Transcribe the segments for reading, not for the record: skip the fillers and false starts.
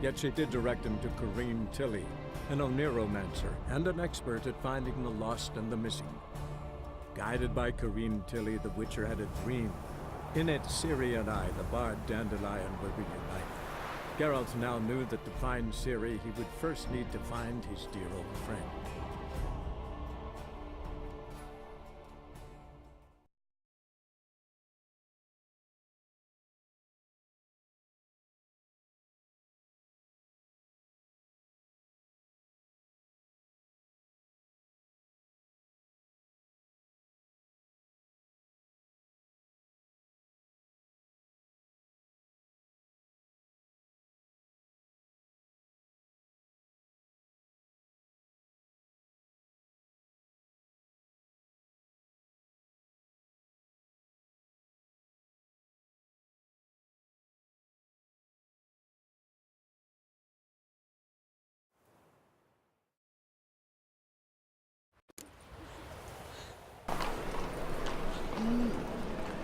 Yet she did direct him to Corrine Tilly, an Oniromancer and an expert at finding the lost and the missing. Guided by Corrine Tilly, the Witcher had a dream. In it, Ciri and I, the bard Dandelion, were reunited. Geralt now knew that to find Ciri, he would first need to find his dear old friend.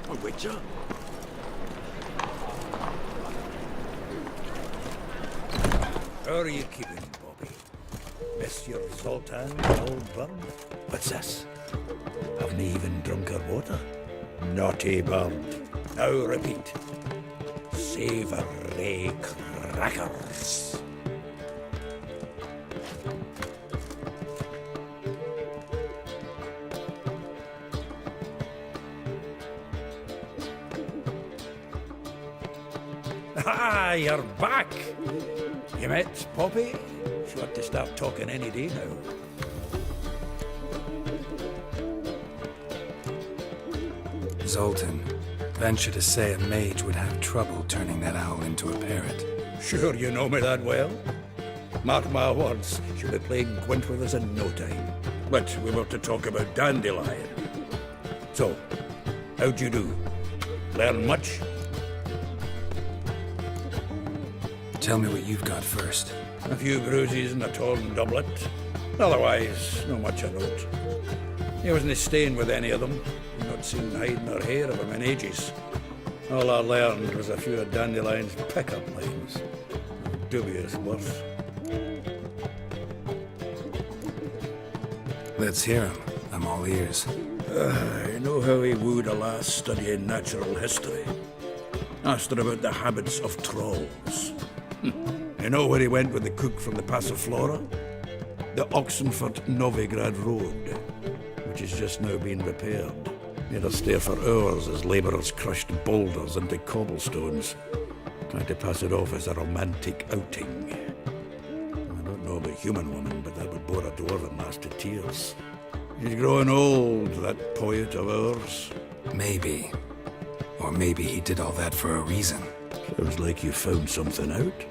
A Witcher? How are you keeping, Bobby? Monsieur Zoltan, old bird? What's this? Haven't even drunk her water? Naughty bird. Now repeat. Savoury crackers. Ah, you're back! You met Poppy? She ought to start talking any day now. Zoltan, venture to say a mage would have trouble turning that owl into a parrot. Sure you know me that well? Mark my words, she'll be playing Gwent with us in no time. But we were to talk about Dandelion. So, how'd you do? Learn much? Tell me what you've got first. A few bruises and a torn doublet. Otherwise, not much of note. He wasn't staying with any of them. I've not seen hide nor hair of him in ages. All I learned was a few of Dandelion's pick-up lines. Dubious worth. Let's hear him. I'm all ears. I know how he wooed a lass studying natural history. Asked her about the habits of trolls. You know where he went with the cook from the Passiflora? The Oxenford-Novigrad Road, which is just now being repaired. He had to stare for hours as labourers crushed boulders into cobblestones, trying to pass it off as a romantic outing. I don't know about human woman, but that would bore a dwarven lass to tears. He's growing old, that poet of ours. Maybe. Or maybe he did all that for a reason. Sounds like you found something out.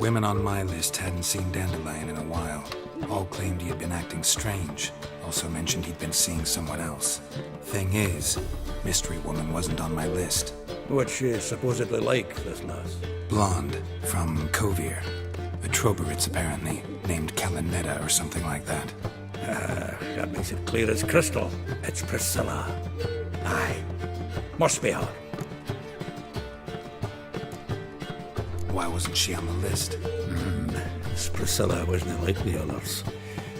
Women on my list hadn't seen Dandelion in a while. All claimed he had been acting strange. Also mentioned he'd been seeing someone else. Thing is, Mystery Woman wasn't on my list. What's she supposedly like, this lass? Blonde, from Kovir. A Troberitz, apparently, named Kalinetta or something like that. That makes it clear as crystal. It's Priscilla. Aye. Must be her. Why wasn't she on the list? This Priscilla wasn't like the others.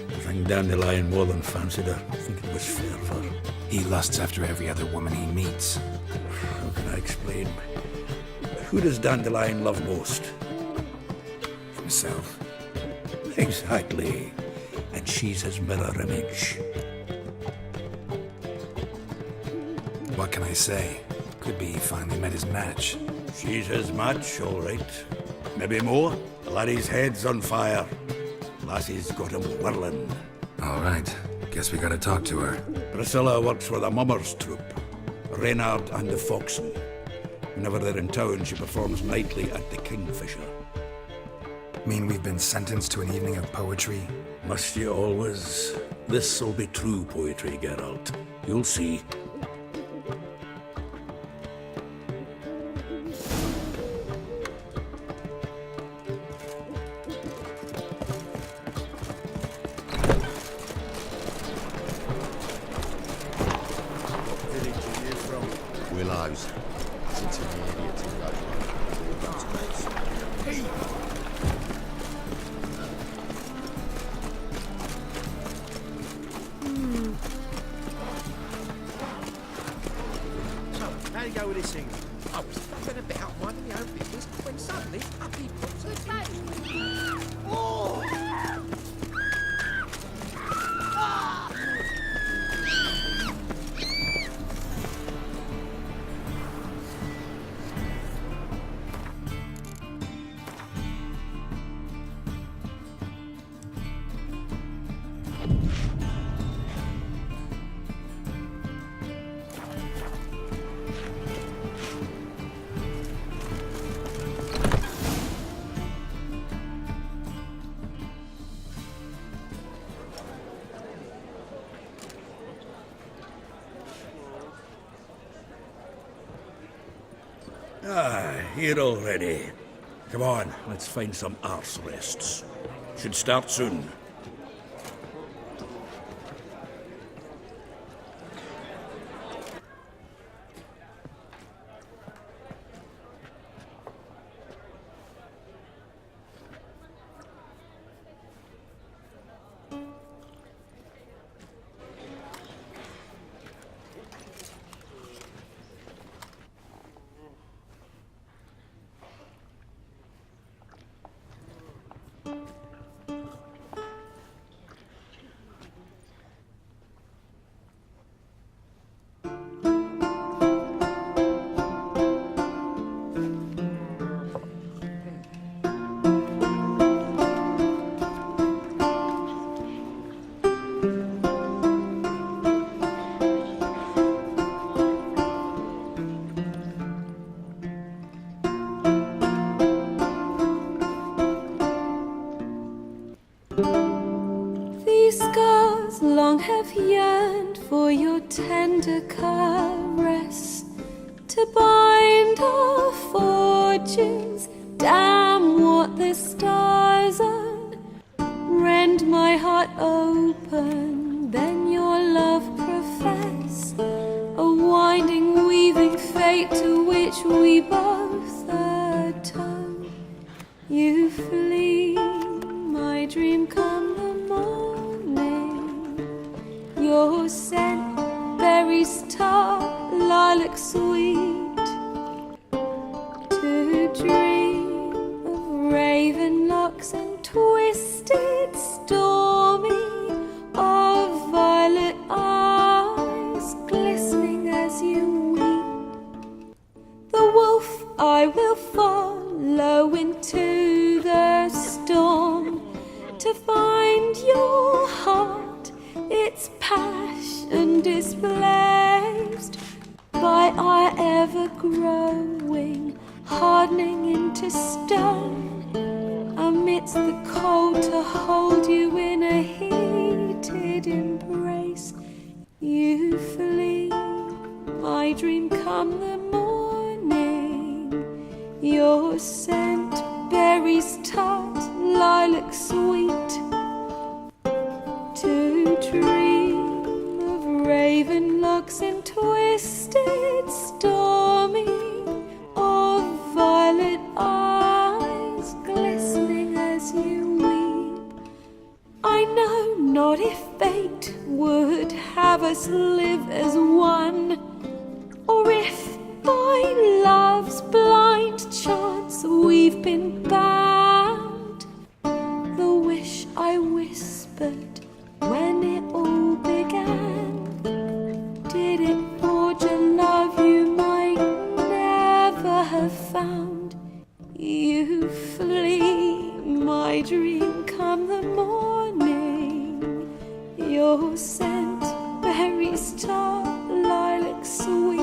I think Dandelion more than fancied her. I think it was fair for her. He lusts after every other woman he meets. How can I explain? Who does Dandelion love most? Himself. Exactly. And she's his mirror image. What can I say? Could be he finally met his match. She's his match, all right. Maybe more. The laddie's head's on fire. Lassie's got him whirling. All right. Guess we gotta talk to her. Priscilla works with a mummers troupe, Reynard and the Foxen. Whenever they're in town, she performs nightly at the Kingfisher. Mean we've been sentenced to an evening of poetry? Must you always? This'll be true poetry, Geralt. You'll see. Willow's. It's intermediate to go. out minding your own business when suddenly up he pops her face. Oh! Here already. Come on, let's find some arse rests. Should start soon. These scars long have yearned for your tender caress, to bind our fortunes. Damn what the stars are. Rend my heart open, then your love profess, a winding, weaving fate to which we both atone. You flee, my dream come the morning. Your scent, berries tart, lilac sweet. To dream of raven locks and twisted, stormy, of violet eyes glistening as you weep. The wolf I will follow into the storm, to find your heart, its passion displaced by our ever-growing, hardening into stone. Amidst the cold, to hold you in a heated embrace. You flee, my dream come the morning. Your scent, berries tart, lilac sweet. To dream of raven locks and twisted, stormy, of violet eyes glistening as you weep. I know not if fate would have us live as one, or if by love's blind chance we've been bound. The wish I whispered when it all began, did it forge a love you might never have found? You flee, my dream come the morning. Your scent, berries tart, lilac sweet.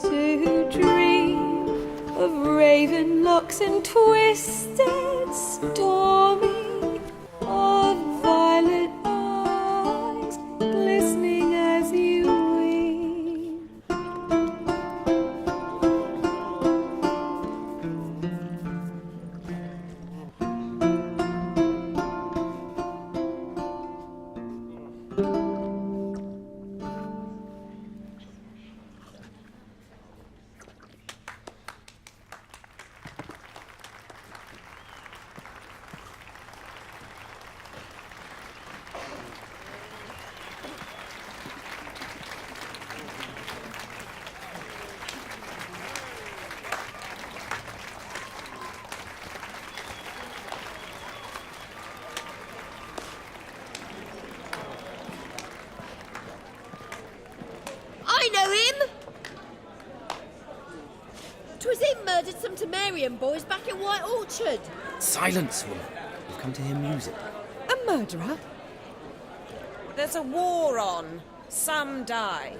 To dream of raven locks and twisted, stormy, of violet eyes glistening as you weep. 'Twas him murdered some Temerian boys back in White Orchard. Silence, woman. We've come to hear music. A murderer? There's a war on. Some die.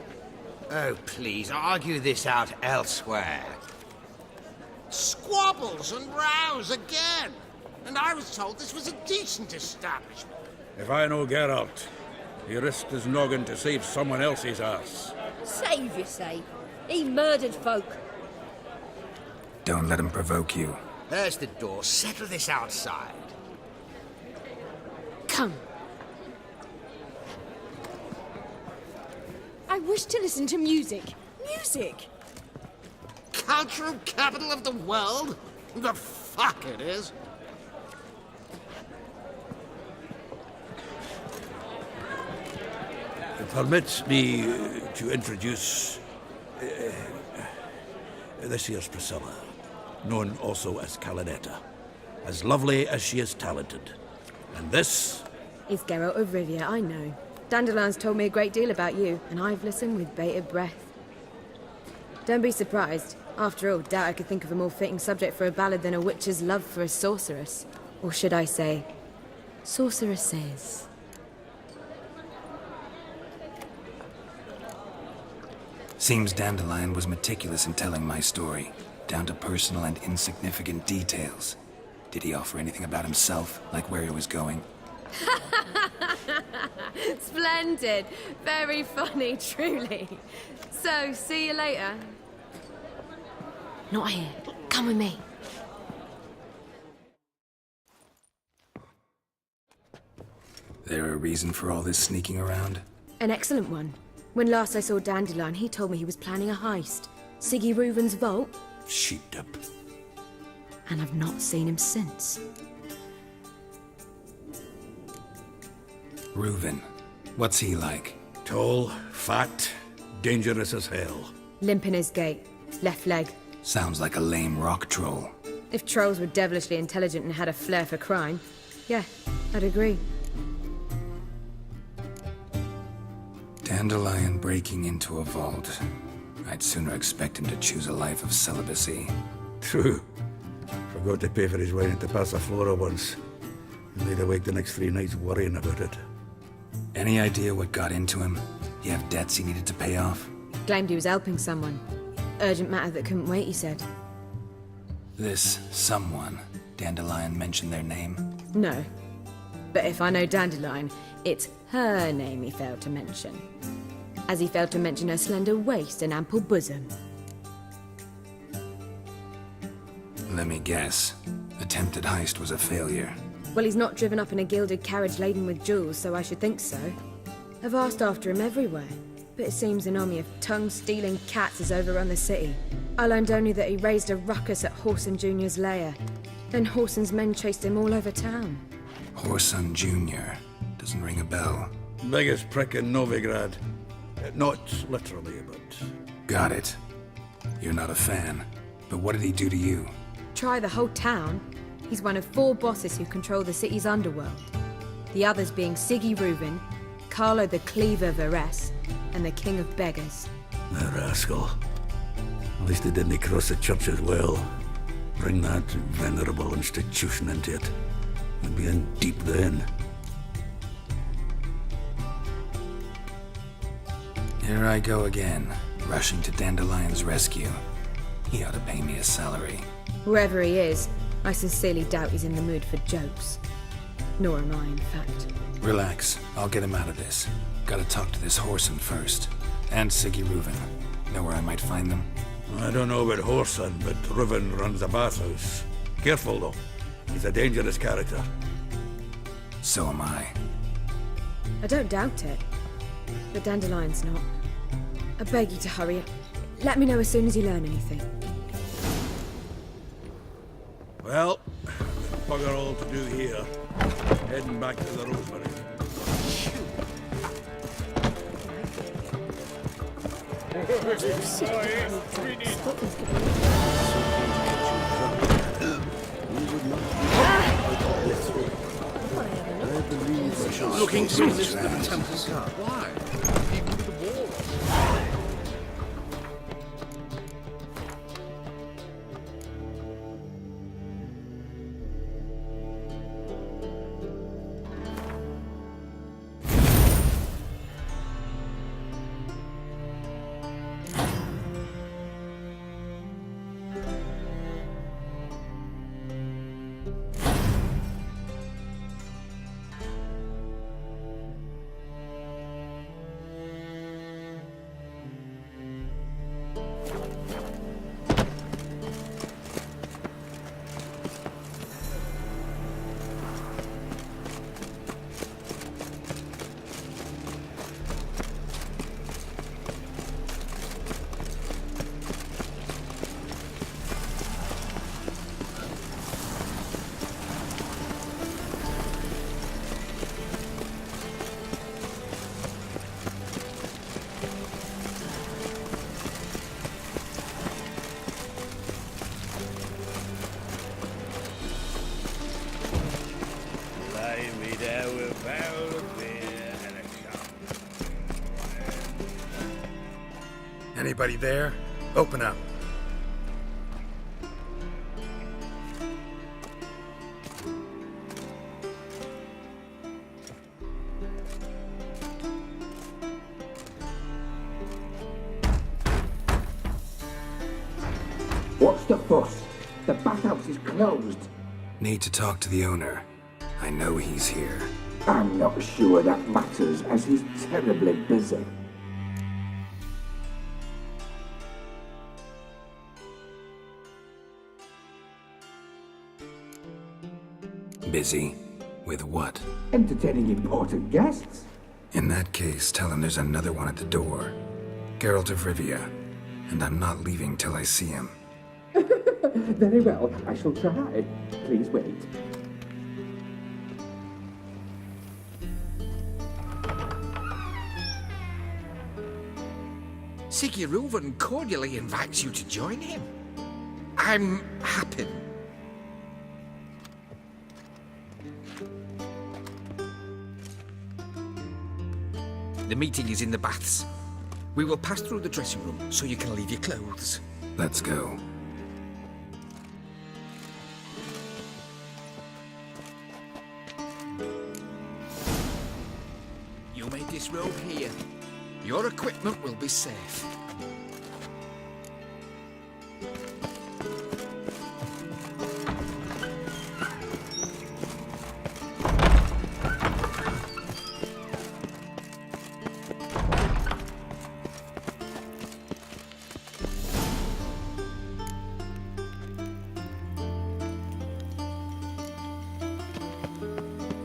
Oh, please, argue this out elsewhere. Squabbles and rows again. And I was told this was a decent establishment. If I know Geralt, he risked his noggin to save someone else's ass. Save, you say? He murdered folk. Don't let him provoke you. There's the door. Settle this outside. Come. I wish to listen to music. Music! Cultural capital of the world? The fuck it is. Permit me to introduce this here's Priscilla, known also as Calinetta, as lovely as she is talented. And this It's Geralt of Rivia, I know. Dandelion's told me a great deal about you, and I've listened with bated breath. Don't be surprised. After all, doubt I could think of a more fitting subject for a ballad than a witch's love for a sorceress. Or should I say, sorceresses. Seems Dandelion was meticulous in telling my story, down to personal and insignificant details. Did he offer anything about himself, like where he was going? Splendid. Very funny, truly. So, see you later. Not here. Come with me. There a reason for all this sneaking around? An excellent one. When last I saw Dandelion, he told me he was planning a heist. Siggy Reuven's vault, sheepdip. and I've not seen him since. Reuven. What's he like? Tall, fat, dangerous as hell. Limp in his gait. Left leg. Sounds like a lame rock troll. If trolls were devilishly intelligent and had a flair for crime, yeah, I'd agree. Dandelion breaking into a vault. I'd sooner expect him to choose a life of celibacy. True. Forgot to pay for his way into Passaflora once. And laid awake the next 3 nights worrying about it. Any idea what got into him? He have debts he needed to pay off? Claimed he was helping someone. Urgent matter that couldn't wait, he said. This someone, Dandelion mentioned their name? No. But if I know Dandelion, it's her name he failed to mention. As he failed to mention her slender waist and ample bosom. Let me guess. Attempted heist was a failure. Well, he's not driven up in a gilded carriage laden with jewels, so I should think so. I've asked after him everywhere, but it seems an army of tongue-stealing cats has overrun the city. I learned only that he raised a ruckus at Whoreson Jr.'s lair. Then Whoreson's men chased him all over town. Whoreson Jr. Doesn't ring a bell. Biggest prick in Novigrad. Not literally, but... Got it. You're not a fan. But what did he do to you? Try the whole town. He's one of 4 bosses who control the city's underworld. The others being Siggy Reuven, Carlo the Cleaver Varese, and the King of Beggars. The rascal. At least he didn't cross the church as well. Bring that venerable institution into it. We'd be in deep then. Here I go again, rushing to Dandelion's rescue. He ought to pay me a salary. Wherever he is, I sincerely doubt he's in the mood for jokes. Nor am I, in fact. Relax, I'll get him out of this. Gotta talk to this Whoreson first. And Siggy Reuven. Know where I might find them? I don't know about Whoreson, but Reuven runs a bathhouse. Careful, though. He's a dangerous character. So am I. I don't doubt it. But Dandelion's not. I beg you to hurry up. Let me know as soon as you learn anything. Well, bugger all to do here. Heading back to the Rosemary. Looking to visit the temple guard. Why? Even with the wall. barrel of beer and a cup. Anybody there? Open up. What's the fuss? The bathhouse is closed. Need to talk to the owner. I know he's here. I'm not sure that matters, as he's terribly busy. Busy? With what? Entertaining important guests. In that case, tell him there's another one at the door. Geralt of Rivia. And I'm not leaving till I see him. Very well, I shall try. Please wait. Siggy Reuven cordially invites you to join him. I'm happy. The meeting is in the baths. We will pass through the dressing room so you can leave your clothes. Let's go. You may disrobe here. Your equipment will be safe.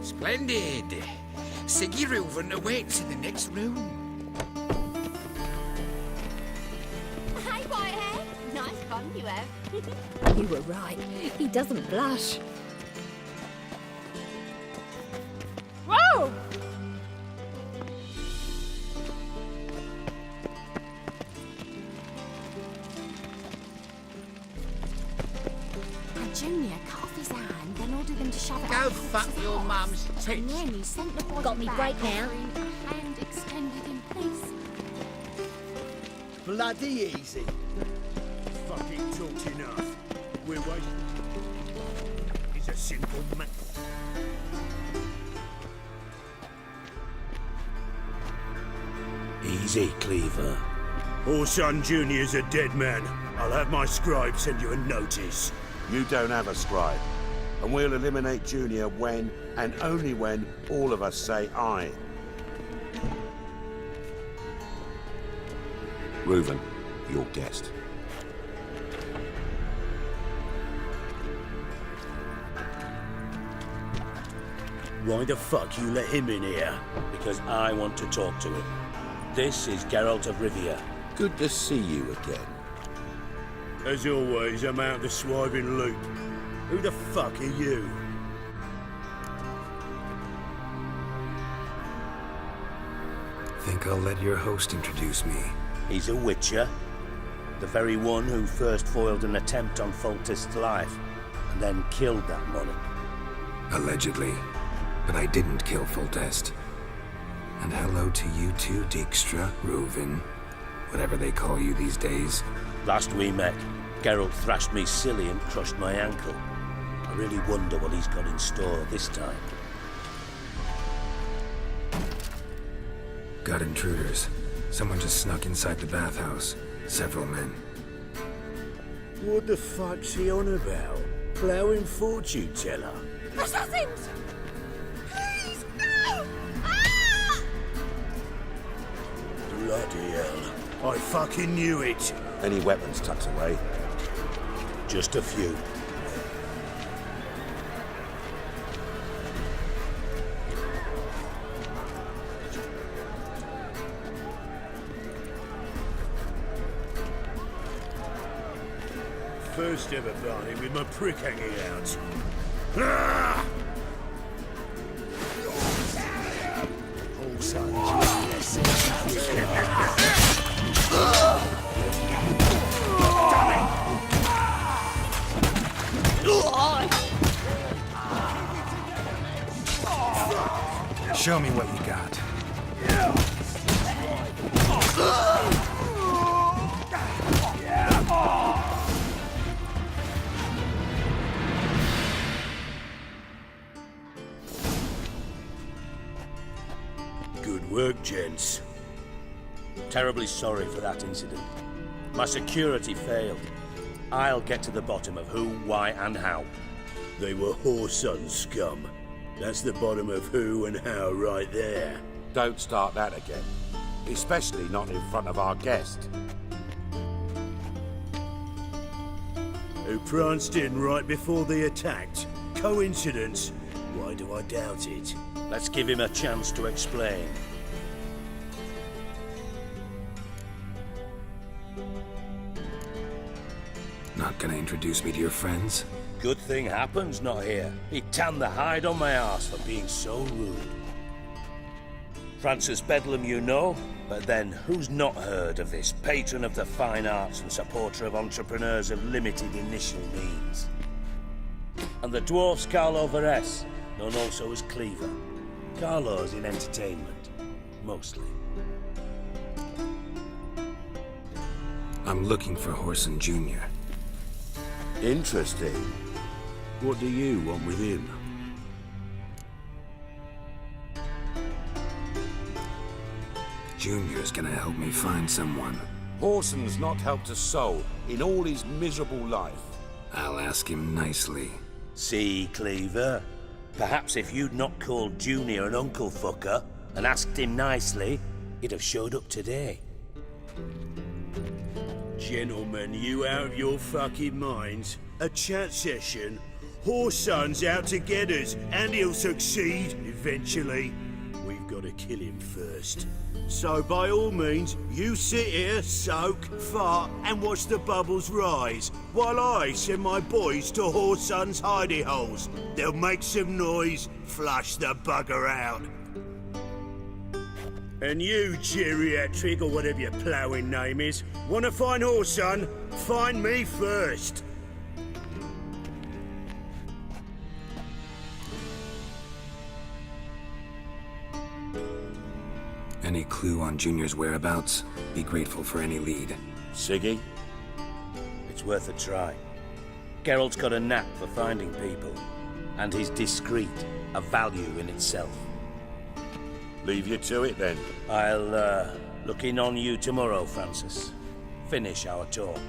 Splendid! Siggy Reuven awaits in the next room. Hey, Whitehead. Nice fun you have. You were right. He doesn't blush. Whoa! Junior cut off his hand, then ordered him to shove it Go up fuck your mum's And tits. then he sent the body Got me back break now. offering a hand extended in peace. Bloody easy. Fucking talked enough. We're waiting. It's a simple matter. Easy, Cleaver. Orson Jr.'s a dead man. I'll have my scribe send you a notice. You don't have a scribe. And we'll eliminate Junior when, and only when, all of us say aye. Reuven, your guest. Why the fuck you let him in here? Because I want to talk to him. This is Geralt of Rivia. Good to see you again. As always, I'm out the swiving loop. Who the fuck are you? Think I'll let your host introduce me. He's a witcher. The very one who first foiled an attempt on Foltest's life, and then killed that monarch. Allegedly. But I didn't kill Foltest. And hello to you too, Dijkstra, Reuven, whatever they call you these days. Last we met, Geralt thrashed me silly and crushed my ankle. I really wonder what he's got in store this time. Got intruders. Someone just snuck inside the bathhouse. Several men. What the fuck's he on about? Plowing fortune teller? Assassins! Please, no! Ah! Bloody hell. I fucking knew it. Any weapons tucked away? Just a few. First ever party with my prick hanging out. Ah! Show me what you got. Good work, gents. Terribly sorry for that incident. My security failed. I'll get to the bottom of who, why, and how. They were Whoreson scum. That's the bottom of who and how right there. Don't start that again. Especially not in front of our guest. Who pranced in right before they attacked. Coincidence? Why do I doubt it? Let's give him a chance to explain. Not gonna introduce me to your friends? Good thing Happen's not here. He'd tan the hide on my arse for being so rude. Francis Bedlam you know, but then who's not heard of this patron of the fine arts and supporter of entrepreneurs of limited initial means? And the dwarf's Carlo Vares, known also as Cleaver. Carlo's in entertainment, mostly. I'm looking for Whoreson Jr. Interesting. What do you want with him? Junior's gonna help me find someone. Whoreson's not helped a soul in all his miserable life. I'll ask him nicely. See, Cleaver? Perhaps if you'd not called Junior an uncle fucker and asked him nicely, he'd have showed up today. Gentlemen, you out of your fucking minds? A chat session? Whoreson's out to get us, and he'll succeed eventually. We've got to kill him first. So by all means, you sit here, soak, fart, and watch the bubbles rise, while I send my boys to Whoreson's hidey holes. They'll make some noise, flush the bugger out. And you, geriatric, or whatever your ploughing name is, want to find Whoreson? Find me first. Any clue on Junior's whereabouts? Be grateful for any lead. Siggy? It's worth a try. Geralt's got a knack for finding people, and he's discreet, a value in itself. Leave you to it then. I'll look in on you tomorrow, Francis. Finish our talk.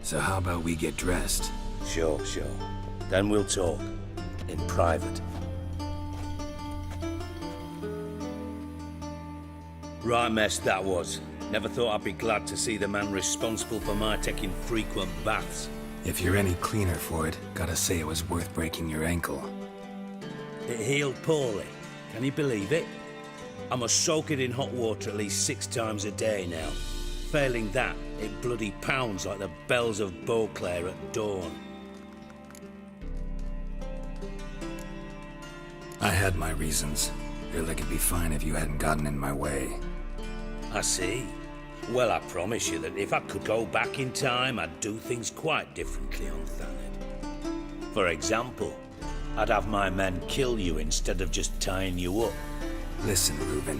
So how about we get dressed? Sure. Then we'll talk. In private. Right mess that was. Never thought I'd be glad to see the man responsible for my taking frequent baths. If you're any cleaner for it, gotta say it was worth breaking your ankle. It healed poorly. Can you believe it? I must soak it in hot water at least 6 times a day now. Failing that, it bloody pounds like the bells of Beauclair at dawn. I had my reasons. Feel like it'd be fine if you hadn't gotten in my way. I see. Well, I promise you that if I could go back in time, I'd do things quite differently on Thanet. For example, I'd have my men kill you instead of just tying you up. Listen, Reuben.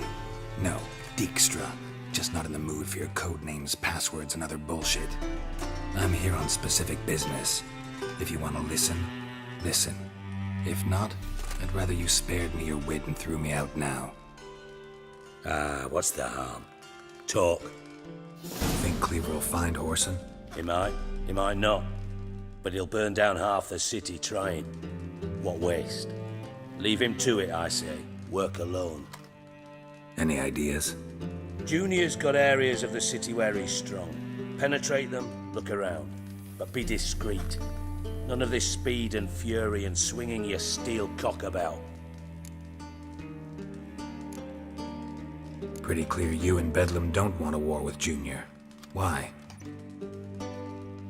No, Dijkstra. Just not in the mood for your code names, passwords, and other bullshit. I'm here on specific business. If you want to listen, listen. If not, I'd rather you spared me your wit and threw me out now. What's the harm? Talk. Think Cleaver will find Whoreson? He might not. But he'll burn down half the city trying. What waste. Leave him to it, I say. Work alone. Any ideas? Junior's got areas of the city where he's strong. Penetrate them, look around. But be discreet. None of this speed and fury and swinging your steel cock about. Pretty clear you and Bedlam don't want a war with Junior. Why?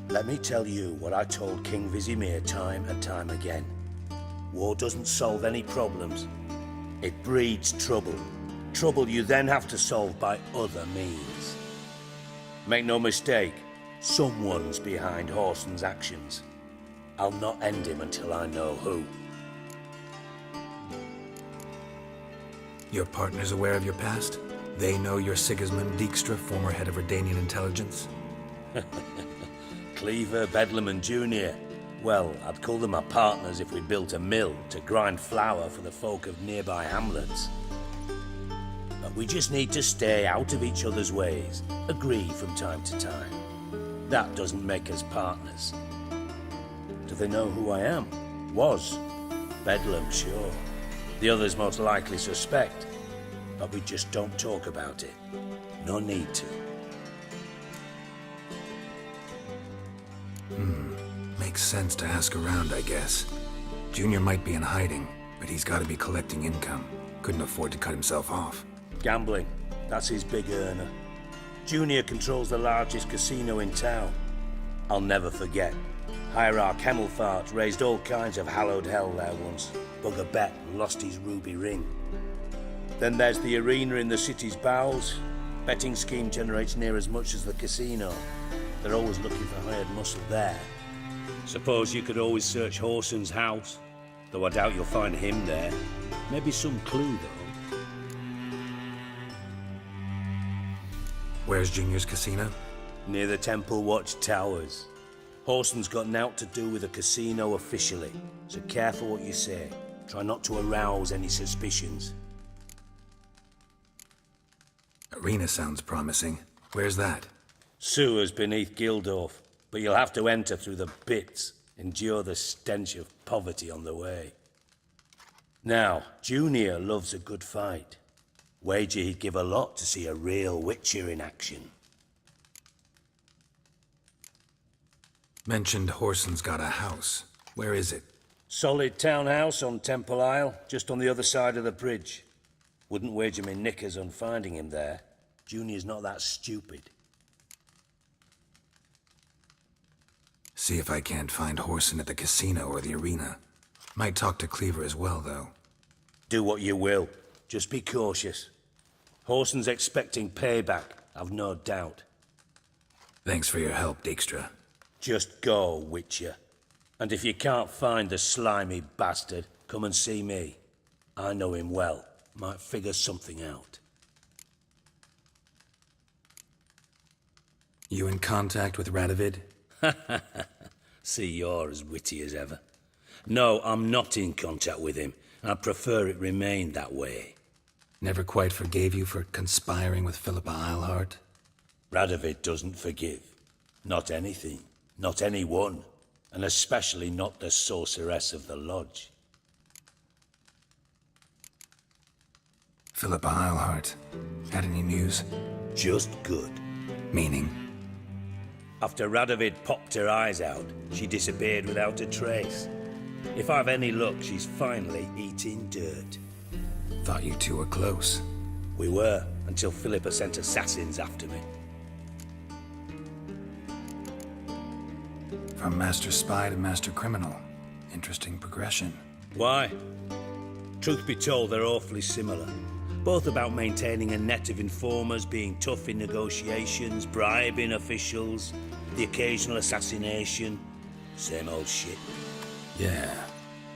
Let me tell you what I told King Vizimir time and time again. War doesn't solve any problems. It breeds trouble. Trouble you then have to solve by other means. Make no mistake, someone's behind Whoreson's actions. I'll not end him until I know who. Your partner's aware of your past? They know you're Sigismund Dijkstra, former head of Redanian intelligence? Cleaver, Bedlam and Junior. Well, I'd call them my partners if we built a mill to grind flour for the folk of nearby hamlets. But we just need to stay out of each other's ways, agree from time to time. That doesn't make us partners. Do they know who I am? Was. Bedlam, sure. The others most likely suspect. But we just don't talk about it. No need to. Makes sense to ask around, I guess. Junior might be in hiding, but he's got to be collecting income. Couldn't afford to cut himself off. Gambling. That's his big earner. Junior controls the largest casino in town. I'll never forget. Hierarch Hemmelfart raised all kinds of hallowed hell there once. Bugger bet and lost his ruby ring. Then there's the arena in the city's bowels. Betting scheme generates near as much as the casino. They're always looking for hired muscle there. Suppose you could always search Horson's house, though I doubt you'll find him there. Maybe some clue, though. Where's Junior's casino? Near the Temple Watch Towers. Horson's got nought to do with the casino officially, so careful what you say. Try not to arouse any suspicions. Arena sounds promising. Where's that? Sewers beneath Gildorf, but you'll have to enter through the bits, endure the stench of poverty on the way. Now, Junior loves a good fight. Wager he'd give a lot to see a real Witcher in action. Mentioned Horson's got a house. Where is it? Solid townhouse on Temple Isle, just on the other side of the bridge. Wouldn't wager me knickers on finding him there. Junior's not that stupid. See if I can't find Horson at the casino or the arena. Might talk to Cleaver as well, though. Do what you will. Just be cautious. Horson's expecting payback, I've no doubt. Thanks for your help, Dijkstra. Just go, Witcher. And if you can't find the slimy bastard, come and see me. I know him well. Might figure something out. You in contact with Radovid? See, you're as witty as ever. No, I'm not in contact with him. I'd prefer it remained that way. Never quite forgave you for conspiring with Philippa Eilhart? Radovid doesn't forgive. Not anything. Not anyone. And especially not the sorceress of the Lodge. Philippa Eilhart. Had any news? Just good. Meaning? After Radovid popped her eyes out, she disappeared without a trace. If I've any luck, she's finally eating dirt. Thought you two were close. We were, until Philippa sent assassins after me. From Master Spy to Master Criminal. Interesting progression. Why? Truth be told, they're awfully similar. Both about maintaining a net of informers, being tough in negotiations, bribing officials, the occasional assassination. Same old shit. Yeah,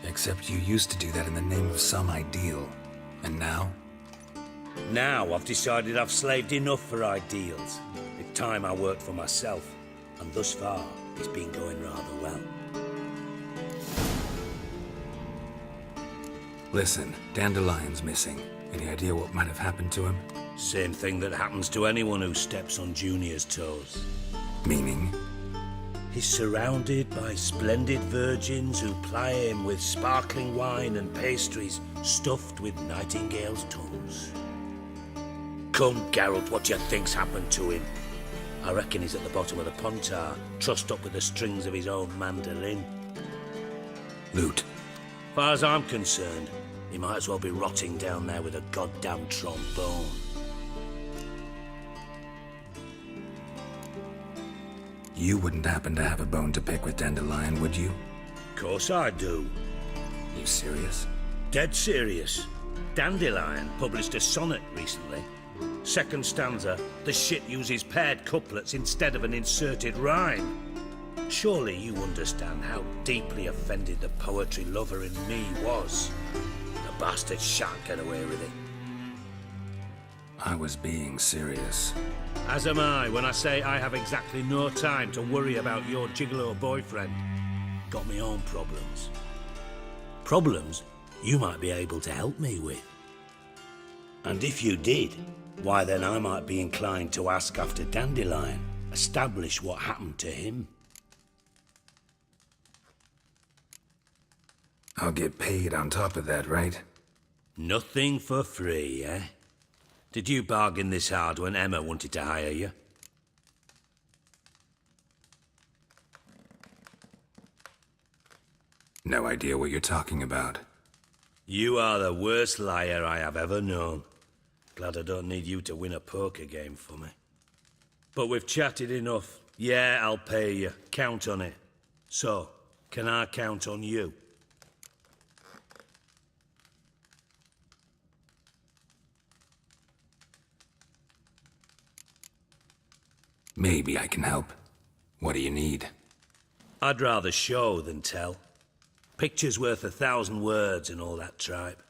except you used to do that in the name of some ideal. And now? Now I've decided I've slaved enough for ideals. It's time I worked for myself. And thus far, it's been going rather well. Listen, Dandelion's missing. Any idea what might have happened to him? Same thing that happens to anyone who steps on Junior's toes. Meaning? He's surrounded by splendid virgins who ply him with sparkling wine and pastries stuffed with nightingales' tongues. Come, Geralt, what do you think's happened to him? I reckon he's at the bottom of the Pontar, trussed up with the strings of his own mandolin. Loot. Far as I'm concerned, he might as well be rotting down there with a goddamn trombone. You wouldn't happen to have a bone to pick with Dandelion, would you? Course I do. You serious? Dead serious. Dandelion published a sonnet recently. Second stanza, the shit uses paired couplets instead of an inserted rhyme. Surely you understand how deeply offended the poetry lover in me was. The bastard shan't get away with it. I was being serious. As am I when I say I have exactly no time to worry about your gigolo boyfriend. Got me own problems. Problems you might be able to help me with. And if you did, why then I might be inclined to ask after Dandelion, establish what happened to him. I'll get paid on top of that, right? Nothing for free, eh? Did you bargain this hard when Emma wanted to hire you? No idea what you're talking about. You are the worst liar I have ever known. Glad I don't need you to win a poker game for me. But we've chatted enough. Yeah, I'll pay you. Count on it. So, can I count on you? Maybe I can help. What do you need? I'd rather show than tell. Picture's worth 1,000 words and all that tripe.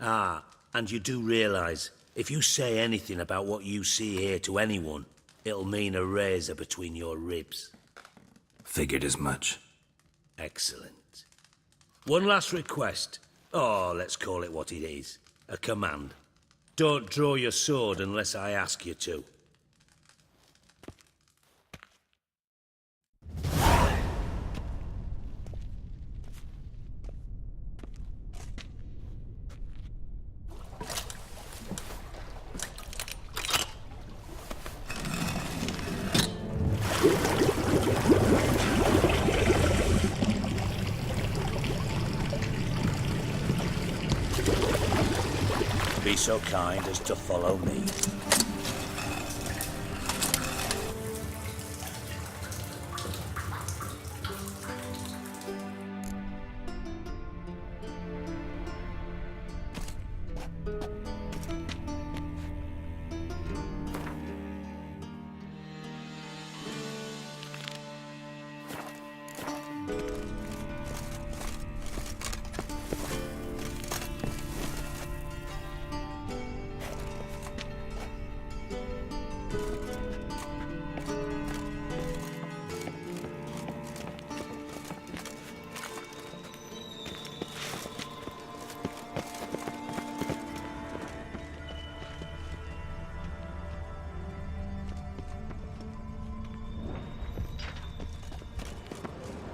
Ah, and you do realize, if you say anything about what you see here to anyone, it'll mean a razor between your ribs. Figured as much. Excellent. One last request. Oh, let's call it what it is. A command. Don't draw your sword unless I ask you to. Be so kind as to follow me.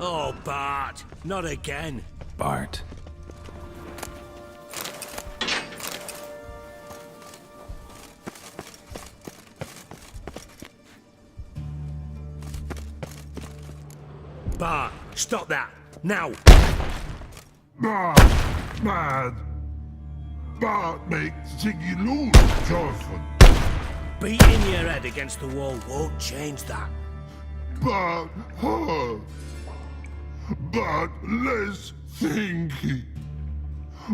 Oh, Bart, not again. Bart. Bart, stop that, now! Bart, mad. Bart make Ziggy lose, Jorfin. Beating your head against the wall won't change that. Bart hurt. But less thinky.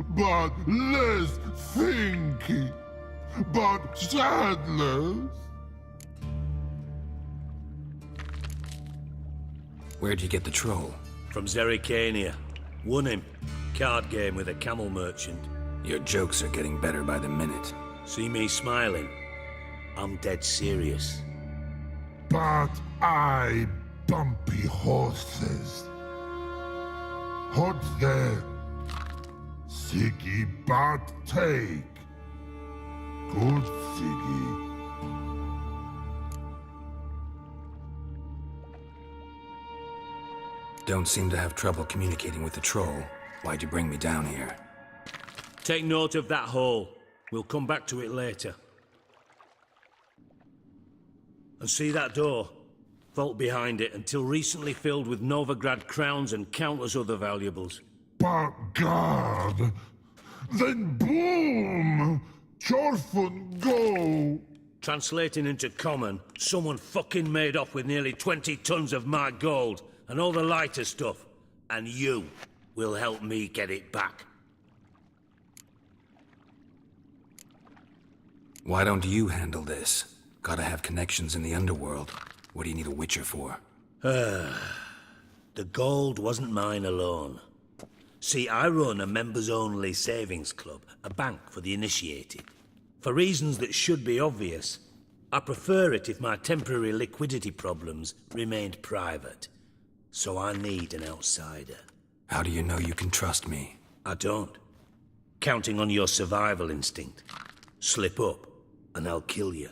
But less thinky. But sadless. Where'd you get the troll? From Zerrikania. Won him. Card game with a camel merchant. Your jokes are getting better by the minute. See me smiling? I'm dead serious. But I bumpy horses. Hot there. Siggy but take. Good Siggy. Don't seem to have trouble communicating with the troll. Why'd you bring me down here? Take note of that hole. We'll come back to it later. And see that door? Vault behind it, until recently filled with Novigrad crowns and countless other valuables. But God! Then boom! Jorfun go! Translating into common, someone fucking made off with nearly 20 tons of my gold, and all the lighter stuff. And you will help me get it back. Why don't you handle this? Gotta have connections in the underworld. What do you need a Witcher for? The gold wasn't mine alone. See, I run a members-only savings club, a bank for the initiated. For reasons that should be obvious, I prefer it if my temporary liquidity problems remained private. So I need an outsider. How do you know you can trust me? I don't. Counting on your survival instinct. Slip up, and I'll kill you.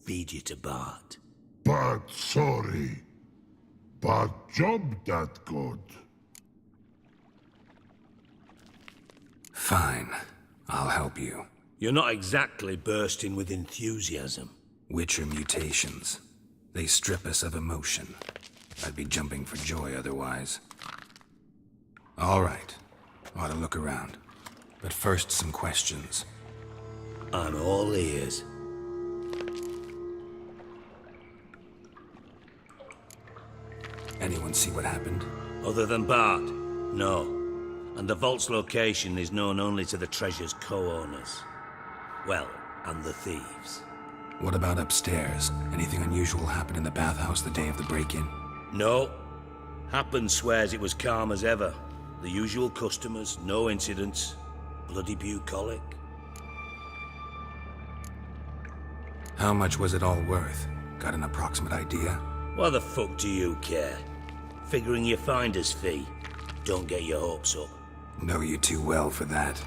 Feed you to Bart. But sorry. But job that good. Fine. I'll help you. You're not exactly bursting with enthusiasm. Witcher mutations. They strip us of emotion. I'd be jumping for joy otherwise. All right. Ought to look around. But first, some questions. I'm all ears. Anyone see what happened? Other than Bart? No. And the vault's location is known only to the treasure's co-owners. Well, and the thieves. What about upstairs? Anything unusual happen in the bathhouse the day of the break-in? No. Happen swears it was calm as ever. The usual customers, no incidents. Bloody bucolic. How much was it all worth? Got an approximate idea? Why the fuck do you care? Figuring your finder's fee. Don't get your hopes up. Know you too well for that.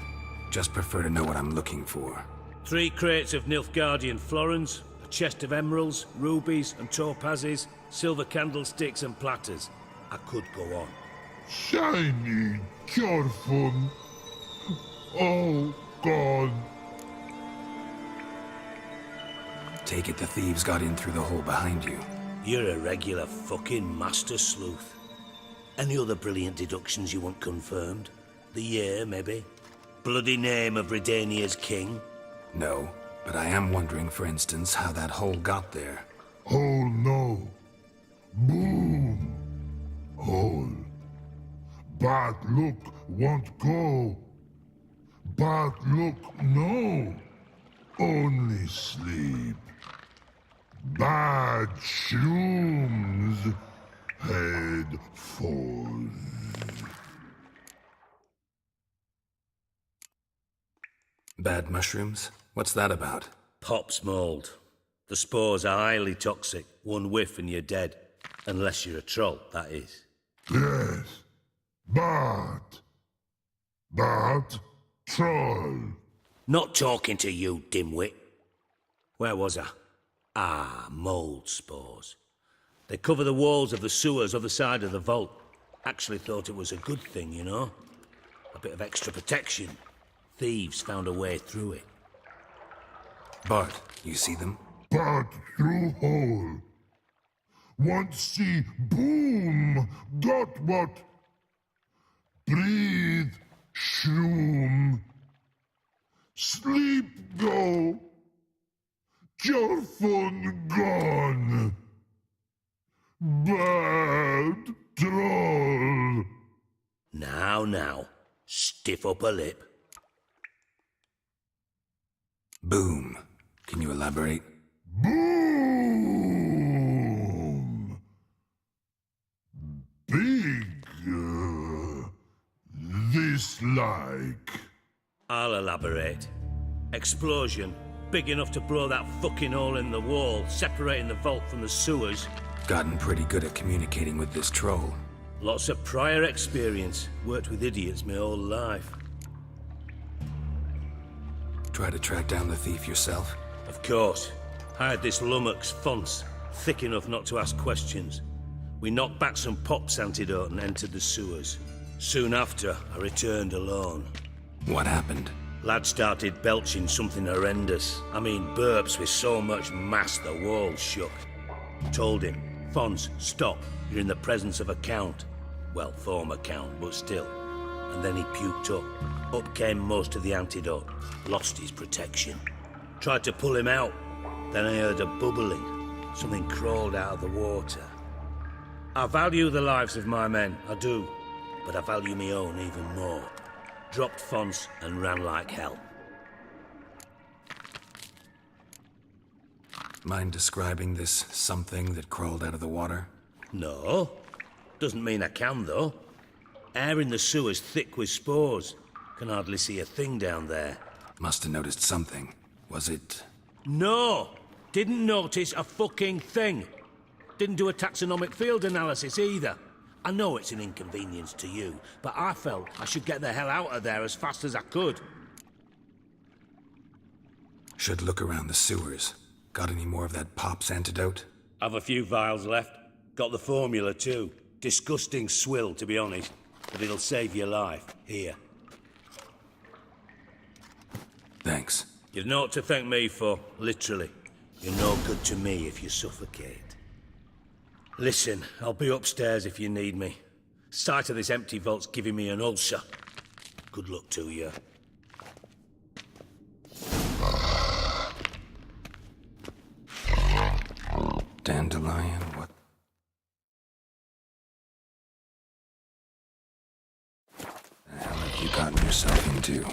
Just prefer to know what I'm looking for. 3 crates of Nilfgaardian florins, a chest of emeralds, rubies and topazes, silver candlesticks and platters. I could go on. Shiny, Jorfun. Oh, God. Take it the thieves got in through the hole behind you. You're a regular fucking master sleuth. Any other brilliant deductions you want confirmed? The year, maybe? Bloody name of Redania's king? No, but I am wondering, for instance, how that hole got there. Hole no. Boom. Hole. Bad look won't go. Bad look no. Only sleep. Bad shrooms. Head falls. Bad mushrooms? What's that about? Pop's mold. The spores are highly toxic. One whiff and you're dead. Unless you're a troll, that is. Yes. Bad. Bad troll. Not talking to you, dimwit. Where was I? Ah, mold spores. They cover the walls of the sewers other side of the vault. Actually thought it was a good thing, you know? A bit of extra protection. Thieves found a way through it. Bart, you see them? Bad through hole. Want see boom. Got what? Breathe. Shroom. Sleep go. Jorfun gone. Bad troll. Now, stiff upper lip. Boom. Can you elaborate? Boom. Big. This like. I'll elaborate. Explosion. Big enough to blow that fucking hole in the wall, separating the vault from the sewers. Gotten pretty good at communicating with this troll. Lots of prior experience. Worked with idiots my whole life. Try to track down the thief yourself? Of course. Hired this lummox, Fons, thick enough not to ask questions. We knocked back some Pop's antidote and entered the sewers. Soon after, I returned alone. What happened? Lad started belching something horrendous. I mean, burps with so much mass the walls shook. Told him, Fons, stop. You're in the presence of a count. Well, former count, but still. And then he puked up. Up came most of the antidote. Lost his protection. Tried to pull him out. Then I heard a bubbling. Something crawled out of the water. I value the lives of my men, I do. But I value my own even more. Dropped Fons and ran like hell. Mind describing this something that crawled out of the water? No. Doesn't mean I can, though. Air in the sewer's thick with spores. Can hardly see a thing down there. Must have noticed something. Was it... No! Didn't notice a fucking thing. Didn't do a taxonomic field analysis either. I know it's an inconvenience to you, but I felt I should get the hell out of there as fast as I could. Should look around the sewers. Got any more of that Pop's antidote? Have a few vials left. Got the formula too. Disgusting swill, to be honest. But it'll save your life. Here. Thanks. You've naught to thank me for, literally. You're no good to me if you suffocate. Listen, I'll be upstairs if you need me. Sight of this empty vault's giving me an ulcer. Good luck to you. Dandelion, what the hell have you gotten yourself into?